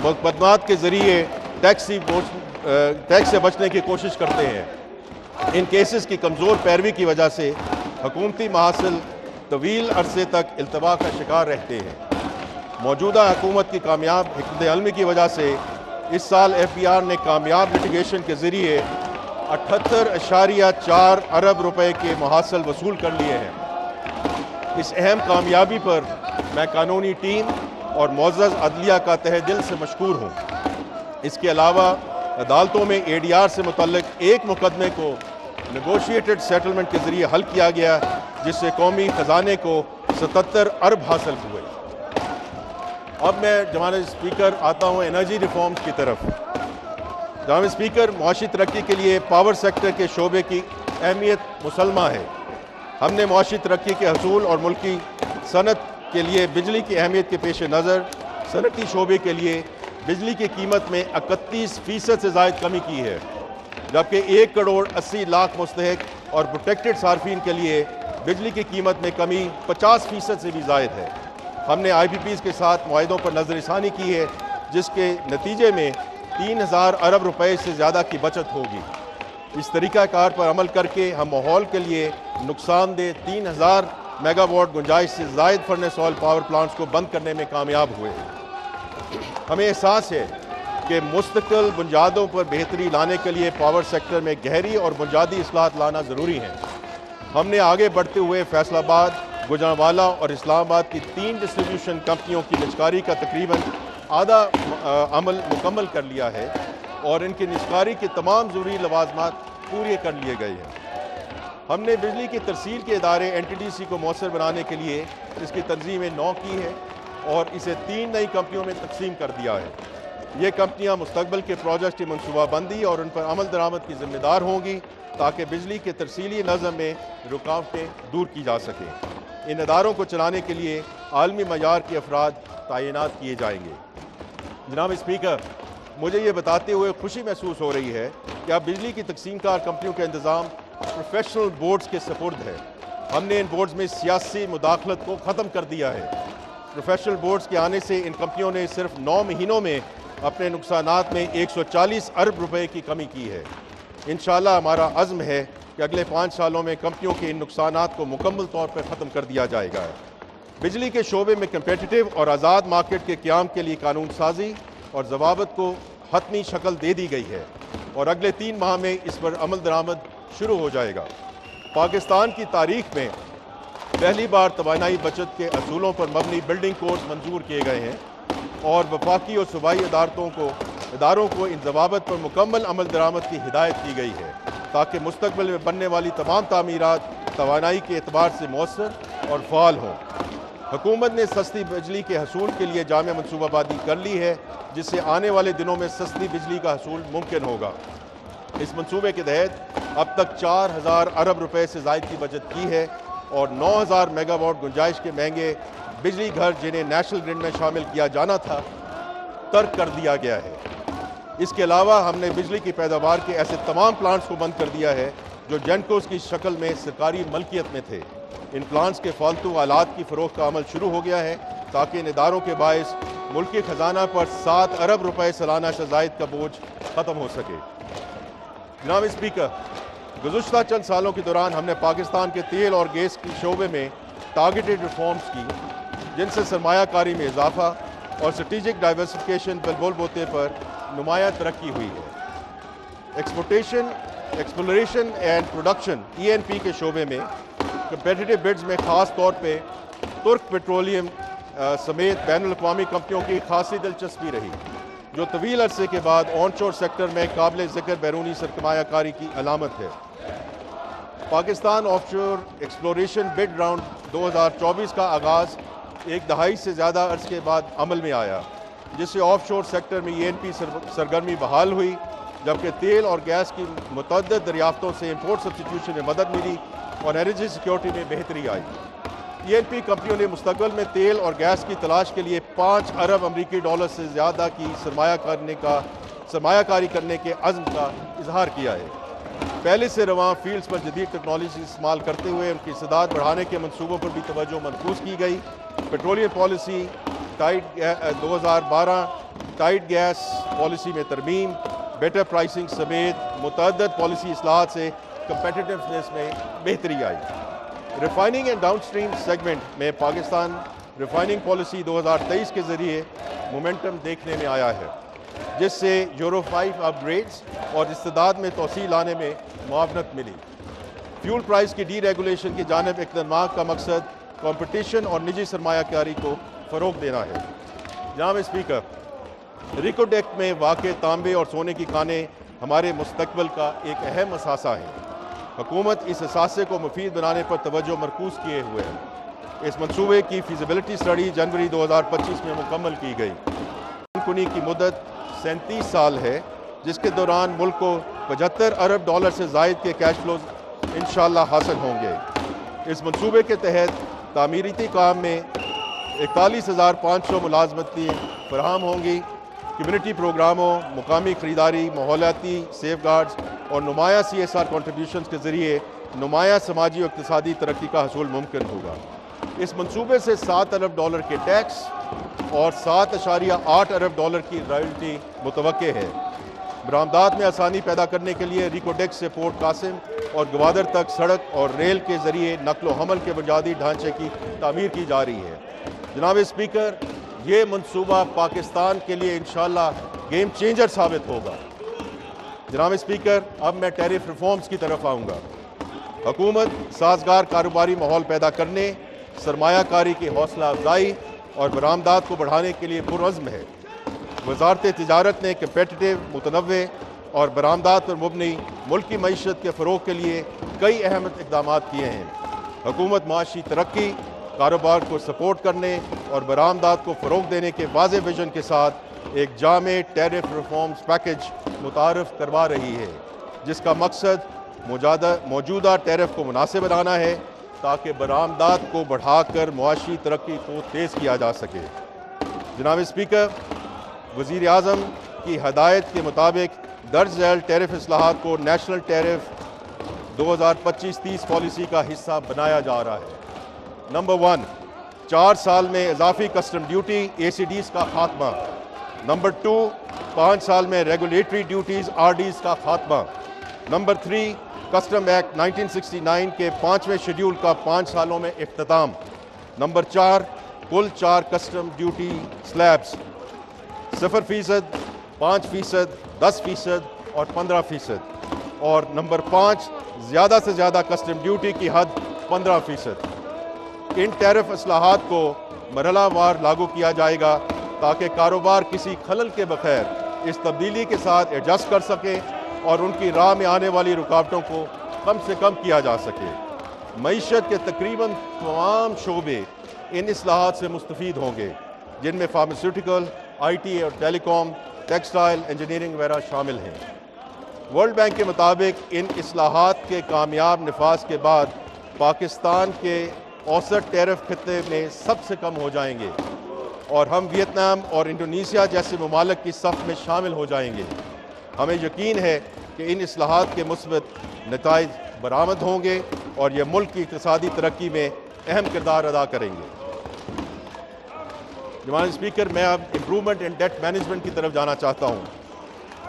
मुकदमात के ज़रिए टैक्स से बचने की कोशिश करते हैं। इन केसेस की कमज़ोर पैरवी की वजह से हुकूमती महासिल तवील अरसे तक इल्तवा का शिकार रहते हैं। मौजूदा हुकूमत की कामयाब हिकमत-ए-अमली की वजह से इस साल FBI ने कामयाब लिटिगेशन के ज़रिए 78.4 अरब रुपए के महासिल वसूल कर लिए हैं। इस अहम कामयाबी पर मैं कानूनी टीम और मुअज़्ज़ज़ अदलिया का तहे दिल से मशकूर हूँ। इसके अलावा अदालतों में ADR से मुतल्लिक एक मुकदमे को नेगोशिएटेड सेटलमेंट के ज़रिए हल किया गया, जिससे कौमी ख़जाने को 77 अरब हासिल हुए। अब मैं जनाब स्पीकर आता हूँ एनर्जी रिफॉर्म्स की तरफ। जनाब स्पीकर, मुआशी तरक्की के लिए पावर सेक्टर के शोबे की अहमियत मुसल्लमा है। हमने मुआशी तरक्की के हसूल और मुल्की सनत के लिए बिजली की अहमियत के पेश नज़र सनती शोबे के लिए बिजली की कीमत में 31% से ज़ायद कमी की है, जबकि 1 करोड़ 80 लाख मुस्तहक और प्रोटेक्टेड सार्फिन के लिए बिजली की कीमत में कमी 50% से भी ज़ायद है। हमने IPPs के साथ मुआहिदों पर नज़रसानी की है, जिसके नतीजे में 3000 अरब रुपए से ज़्यादा की बचत होगी। इस तरीक़ाकार पर अमल करके हम माहौल के लिए नुकसानदेह 3000 मेगावाट गुंजाइश से ज़ायद फर्नेस ऑयल पावर प्लांट्स को बंद करने में कामयाब हुए। हमें एहसास है कि मुस्तकिल बुनियादों पर बेहतरी लाने के लिए पावर सेक्टर में गहरी और बुनियादी इस्लाहत लाना ज़रूरी है। हमने आगे बढ़ते हुए फैसलाबाद, गुजरांवाला और इस्लामाबाद की 3 डिस्ट्रीब्यूशन कंपनियों की निजकारी का तकरीबन आधा अमल मुकम्मल कर लिया है और इनकी निजकारी के तमाम ज़रूरी लवाजमात पूरे कर लिए गए हैं। हमने बिजली की तरसील के इदारे NTDC को मौसर बनाने के लिए इसकी तंजीमें 9 की है और इसे 3 नई कंपनियों में तकसीम कर दिया है। ये कंपनियां मुस्तकबिल के प्रोजेक्ट की मनसूबाबंदी और उन पर अमल दरामद की जिम्मेदार होंगी, ताकि बिजली के तरसीली नज़म में रुकावटें दूर की जा सकें। इन इदारों को चलाने के लिए आलमी मयार के अफराद तैनात किए जाएंगे। जनाब स्पीकर, मुझे ये बताते हुए खुशी महसूस हो रही है कि अब बिजली की तकसीमकार कंपनियों का इंतज़ाम प्रोफेशनल बोर्ड्स के सपुर्द है। हमने इन बोर्ड्स में सियासी मुदाखलत को ख़त्म कर दिया है। प्रोफेशनल बोर्ड्स के आने से इन कंपनियों ने सिर्फ 9 महीनों में अपने नुकसानात में 140 अरब रुपए की कमी की है। इंशाअल्लाह हमारा अज़्म है कि अगले 5 सालों में कंपनियों के इन नुकसानात को मुकम्मल तौर पर ख़त्म कर दिया जाएगा। बिजली के शोबे में कम्पेटिटिव और आज़ाद मार्केट के क़याम के लिए कानून साजी और ज़वाबत को हतमी शक्ल दे दी गई है और अगले 3 माह में इस पर अमल दरामद शुरू हो जाएगा। पाकिस्तान की तारीख में पहली बार तवानाई बचत के असूलों पर मबनी बिल्डिंग कोड्स मंजूर किए गए हैं और वफाकी और सूबाई इदारों को इन ज़वाबत पर मुकम्मल अमल दरामद की हिदायत की गई है, ताकि मुस्तकबिल में बनने वाली तमाम तामीरात तवानाई के एतबार से मौसर और फ़ाल हों। हुकूमत ने सस्ती बिजली के हसूल के लिए जामे मनसूबाबंदी कर ली है, जिससे आने वाले दिनों में सस्ती बिजली का हसूल मुमकिन होगा। इस मनसूबे के तहत अब तक 4000 अरब रुपए से ज़ायद की बचत की है और 9000 मेगावाट गुंजाइश के महंगे बिजली घर, जिन्हें नेशनल ग्रिड में शामिल किया जाना था, तर्क कर दिया गया है। इसके अलावा हमने बिजली की पैदावार के ऐसे तमाम प्लांट्स को बंद कर दिया है जो जेनकोस की शक्ल में सरकारी मलकियत में थे। इन प्लांट्स के फालतू आलात की फ़रोख्त का अमल शुरू हो गया है, ताकि इन इदारों के बायस मुल्की खजाना पर 7 अरब रुपए सालाना शज़ायद का बोझ ख़त्म हो सके। जनाब स्पीकर, गुज़श्ता चंद सालों के दौरान हमने पाकिस्तान के तेल और गैस के शोबे में टारगेटेड रिफॉर्म्स की, जिनसे सरमायाकारी में इजाफा और स्ट्रेटेजिक डाइवर्सिफिकेशन बलबोते पर नुमाया तरक्की हुई है। एक्सप्लोरेशन एंड प्रोडक्शन ENP के शोबे में कंपेटिटिव बिड्स में ख़ास तौर पे तुर्क पेट्रोलियम समेत बैनुल अक़वामी कंपनियों की खासी दिलचस्पी रही, जो तवील अरसे के बाद ऑनशोर सेक्टर में काबिल ज़िक्र बैरूनी सरमायाकारी की अलामत है। Pakistan offshore exploration bid round 2024 का आगाज़ एक दहाई से ज़्यादा अर्स के बाद अमल में आया, जिससे ऑफशोर सेक्टर में ENP सरगर्मी बहाल हुई, जबकि तेल और गैस की मुतअद्दिद दरियाफ्तों से इम्पोर्ट सब्स्टिट्यूशन में मदद मिली और एनर्जी सिक्योरिटी में बेहतरी आई। ENP कंपनियों ने मुस्तकबिल में तेल और गैस की तलाश के लिए 5 अरब अमरीकी डॉलर से ज़्यादा की सरमायाकारी करने के अज़्म का इजहार किया है। पहले से रवां फील्ड्स पर जदीद टेक्नोलॉजी इस्तेमाल करते हुए उनकी इस्तेदाद बढ़ाने के मनसूबों पर भी तवज्जो मरकूज़ की गई। पेट्रोलियम पॉलिसी टाइड 2012 टाइट गैस पॉलिसी में तरमीम, बेटर प्राइसिंग समेत मुतअद्दिद पॉलिसी इस्लाहात से कंपेटिटिवनेस में बेहतरी आई। रिफाइनिंग एंड डाउनस्ट्रीम सेगमेंट में पाकिस्तान रिफाइनिंग पॉलिसी 2023 के ज़रिए मोमेंटम देखने में आया है, जिससे यूरो 5 अपग्रेड्स और इस्तेदाद में तोसी लाने में मुआवनत मिली। फ्यूल प्राइस की डी रेगुलेशन की जानिब इक़दाम का मकसद कंपटीशन और निजी सरमायाकारी को फ़रोग देना है। जनाब स्पीकर, रिकोडेक में वाक़े तांबे और सोने की खानें हमारे मुस्तकबिल का एक अहम असासा है। हुकूमत इस असासे को मुफीद बनाने पर तवज्जो मरकूज़ किए हुए है। इस मनसूबे की फीजिबिलिटी स्टडी जनवरी 2025 में मुकम्मल की गई। कुनी की मुद्दत 37 साल है, जिसके दौरान मुल्क को $75 अरब से ज़ायद के कैश फ्लोज इंशाअल्लाह हासिल होंगे। इस मनसूबे के तहत तामीराती काम में 41,500 मुलाजमतें फराहम होंगी। कम्यूनिटी प्रोग्रामों, मुकामी ख़रीदारी, माहौलियाती सेफ गार्ड्स और नुमाया CSR कॉन्ट्रीब्यूशन के ज़रिए नुमाया समाजी और इक़्तिसादी तरक्की का हसूल मुमकिन होगा। इस मनसूबे से $7 अरब के टैक्स और $7.8 अरब की रॉयल्टी मुतवक्के है। बरामदात में आसानी पैदा करने के लिए रिकोडेक्स से पोर्ट कासिम और गवादर तक सड़क और रेल के ज़रिए नकलो हमल के बुनियादी ढांचे की तामीर की जा रही है। जनाब स्पीकर, ये मनसूबा पाकिस्तान के लिए इंशाअल्लाह गेम चेंजर साबित होगा। जनाब स्पीकर, अब मैं टैरिफ रिफॉर्म्स की तरफ आऊँगा। हुकूमत साजगार कारोबारी माहौल पैदा करने, सरमायाकारी की हौसला अफजाई और बरामदात को बढ़ाने के लिए पुरअज़्म है। वज़ारत तिजारत ने कंपेटिटिव, मुतनव्वे और बरामदात पर मुबनी मुल्क की मईशत के फ़रोग के लिए कई अहम इक़दाम किए हैं। हुकूमत माशी तरक्की, कारोबार को सपोर्ट करने और बरामदात को फ़रोग देने के वाज़ेह विजन के साथ एक जामे टैरिफ रिफॉर्म्स पैकेज मुतारफ़ करवा रही है, जिसका मकसद मौजूदा टैरिफ को मुनासिब बनाना है ताकि बरामदात को बढ़ाकर मुआशी तरक्की को तेज़ किया जा सके। जनाब स्पीकर, वज़ीर आज़म की हदायत के मुताबिक दर्ज झैल टैरिफ इस्लाहात को नेशनल टैरिफ 2025-30 पॉलिसी का हिस्सा बनाया जा रहा है। नंबर 1, 4 साल में इजाफी कस्टम ड्यूटी ACDs का खात्मा। नंबर 2, 5 साल में रेगुलेटरी ड्यूटीज़ RDs का खात्मा। नंबर 3, कस्टम एक्ट 1969 के 5वें शेड्यूल का 5 सालों में इख्तिताम। नंबर 4, कुल 4 कस्टम ड्यूटी स्लैब्स 0%, 5%, 10% और 15%। और नंबर 5, ज़्यादा से ज़्यादा कस्टम ड्यूटी की हद 15%। इन टैरिफ इस्लाहात को मरहलावार लागू किया जाएगा ताकि कारोबार किसी खलल के बगैर इस तब्दीली के साथ एडजस्ट कर सके और उनकी राह में आने वाली रुकावटों को कम से कम किया जा सके। मईशत के तकरीबन तमाम शोबे इन इस्लाहात से मुस्तफ़ीद होंगे, जिनमें फार्मास्यूटिकल, IT और टेलीकॉम, टेक्सटाइल, इंजीनियरिंग वगैरह शामिल हैं। वर्ल्ड बैंक के मुताबिक इन इस्लाहात के कामयाब नफाज के बाद पाकिस्तान के औसत टैरिफ खित्ते में सबसे कम हो जाएंगे और हम वियतनाम और इंडोनेशिया जैसे ममालिक की सफ़ में शामिल हो जाएंगे। हमें यकीन है कि इन इस्लाहात के मुस्बत नताइज बरामद होंगे और ये मुल्क की इक़्तिसादी तरक्की में अहम किरदार अदा करेंगे। जनाब स्पीकर, मैं अब इम्प्रूवमेंट इन डेट मैनेजमेंट की तरफ जाना चाहता हूँ।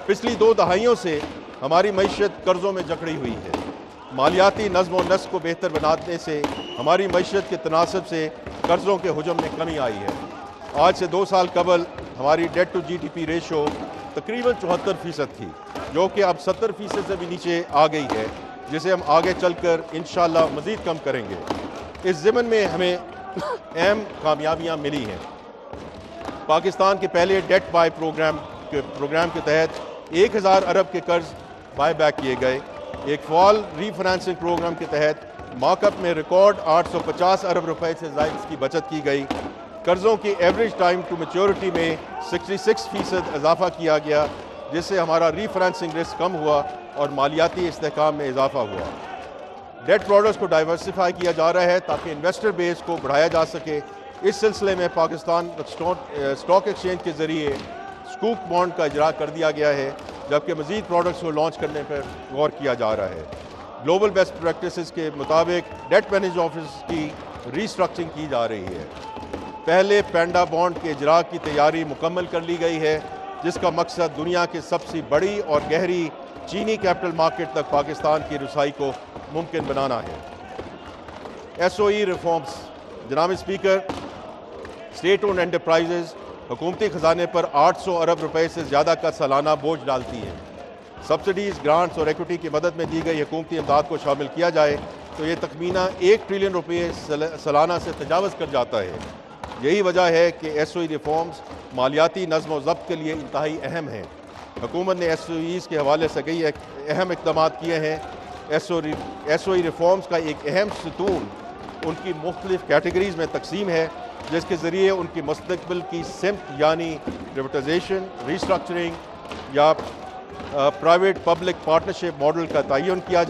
पिछली 2 दहाइयों से हमारी मईशत कर्ज़ों में जकड़ी हुई है। मालियाती नज़्म व नस्क को बेहतर बनाने से हमारी मईशत के तनासब से कर्ज़ों के हुजम में कमी आई है। आज से 2 साल कबल हमारी डेट टू GDP रेशो तकरीबन 74% थी, जो कि अब 70% से भी नीचे आ गई है, जिसे हम आगे चलकर इंशाअल्लाह मज़ीद कम करेंगे। इस ज़िमन में हमें अहम कामयाबियाँ मिली हैं। पाकिस्तान के पहले डेट बाय प्रोग्राम के तहत 1000 अरब के कर्ज बाय बैक किए गए। एक फॉल रीफाइनेंसिंग प्रोग्राम के तहत मार्कअप में रिकॉर्ड 850 अरब रुपए से ज़ायद की बचत की गई। कर्ज़ों की एवरेज टाइम टू मैच्योरिटी में 66% इजाफा किया गया, जिससे हमारा रीफाइनेंसिंग रिस्क कम हुआ और मालियाती इस्तेहकाम में इजाफा हुआ। डेट प्रोडक्ट्स को डाइवर्सिफाई किया जा रहा है ताकि इन्वेस्टर बेस को बढ़ाया जा सके। इस सिलसिले में पाकिस्तान स्टॉक एक्सचेंज के ज़रिए स्कूप बॉन्ड का इजरा कर दिया गया है, जबकि मज़ीद प्रोडक्ट्स को लॉन्च करने पर गौर किया जा रहा है। ग्लोबल बेस्ट प्रैक्टिसेस के मुताबिक डेट मैनेजमेंट ऑफिस की रीस्ट्रक्चरिंग की जा रही है। पहले पैंडा बॉन्ड के इजरा की तैयारी मुकम्मल कर ली गई है, जिसका मकसद दुनिया की सबसे बड़ी और गहरी चीनी कैपिटल मार्केट तक पाकिस्तान की रसाई को मुमकिन बनाना है। SOE reforms. जनाब स्पीकर, स्टेट ओन्ड एंटरप्राइजेज हुकूमती खजाने पर 800 अरब रुपए से ज़्यादा का सालाना बोझ डालती है। सब्सिडीज़, ग्रांट्स और इक्विटी की मदद में दी गई हुकूमती इमदाद को शामिल किया जाए तो ये तखमीना 1 ट्रिलियन रुपये सालाना से तजावज़ कर जाता है। यही वजह है कि SOE रिफॉर्म्स मालियाती नज़्म व ज़ब्त के लिए इंतहाई अहम हैं। हुकूमत ने SOEs के हवाले से कई अहम इक़दाम किए हैं। SOE रिफॉर्म्स का एक अहम सतून उनकी मुख्तलिफ कैटेगरीज़ में तकसीम है, जिसके ज़रिए उनकी मुस्तक़बिल की सिमत यानी प्रिवेटाइजेशन, रीस्ट्रक्चरिंग या प्राइवेट पब्लिक पार्टनरशिप मॉडल का तयन किया